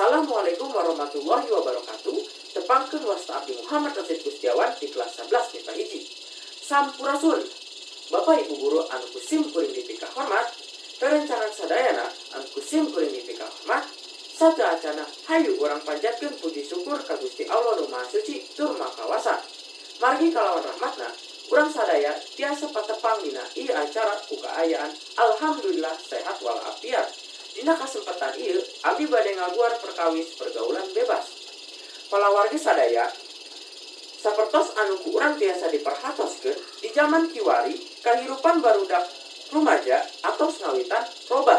Assalamualaikum warahmatullahi wabarakatuh. Tepangkeun wasta Abdi Muhammad Rasid Gustiawan di kelas 11 MIPA hiji. Sampurasun. Bapak Ibu guru anu kusim kuring dipika hormat, perencanaan sadayana anu kusim kuring dipika hormat, sajaacana hayu urang panjatkeun puji syukur ka Gusti Allah Nu Maha Suci tur Maha Kawasa. Margi kalawan rahmatna, urang sadaya tiasa patepang dina ieu acara ku kaayaan alhamdulillah sehat walafiat. Dina kasempatan ieu abdi bade ngaguar perkawis pergaulan bebas. Palawargi sadaya sapertos anu ku urang tiasa diperhatoskeun di zaman kiwari kahirupan barudak rumaja atos ngawitan robah.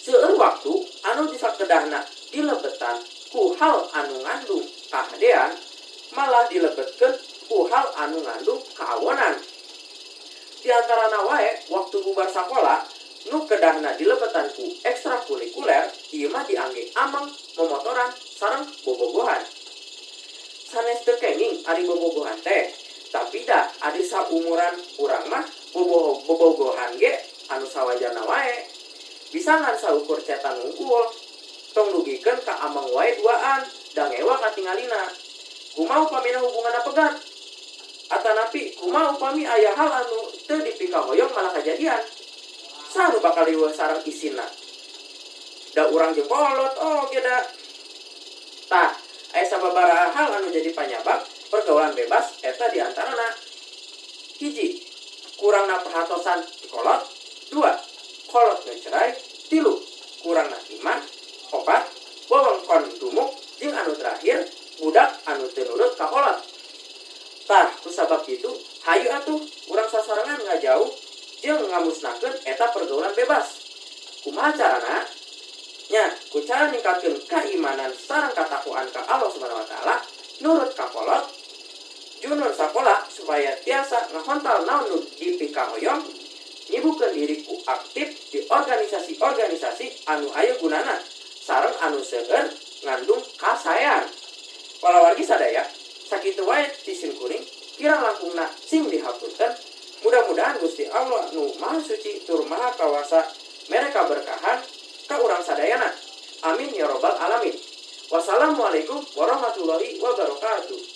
Seueur waktu anu disakedahna dilebetan ku hal anu ngandung kahadean malah dilebetkeun ku hal anu ngandung kaawonan. Di antarana wae waktu bubar sakola nu kedahna dilebetan ku ekstrakurikuler ieu mah diangge amang momotoran sareng bobogohan. Sanes teu kenging ari bobogohan teh, tapi da adi saumuran urang mah bobogohan ge anu sawajarna wae. Bisa ngan saukur cetan unggul, tong dugikeun ka amang wae duaan, da ngewa katingalina. Kumaha upamina hubunganna pegat? Atanapi kumaha upami aya hal anu teu dipika hoyong malah kajadian? Saha bakal liweuh sareng isina? Da urang jeung kolot oge da. Tah, aya sababaraha hal anu jadi panyabab pergaulan bebas eta diantarana. 1. Kurangna perhatosan ti kolot. 2. Kolot nu cerai. 3. Kurangna iman. 4. Wewengkon dumuk. Jeung anu terakhir budak anu teu nurut ka kolot. Tah, kusabab kitu hayu atuh urang sasarengan ngajauh jeung ngamusnahkeun eta pergaulan bebas. Kumaha carana? Nya, ku cara ningkatkeun keimanan sareng katakwaan ka Allah Subhanahu wa taala, nurut ka kolot, junun sakola supaya tiasa ngahontal naon nu dipika hoyong, nyibukeun diri ku aktif di organisasi-organisasi anu aya gunana sareng anu seueur ngandung kasayan. Palawargi sadaya, sakitu wae ti sim kuring kirang langkungna sing dihapunten. Mudah-mudahan Gusti Allah Nu Maha Suci tur Maha Kawasa mereka berkahan ka urang sadayana. Amin ya robbal alamin. Wassalamualaikum warahmatullahi wabarakatuh.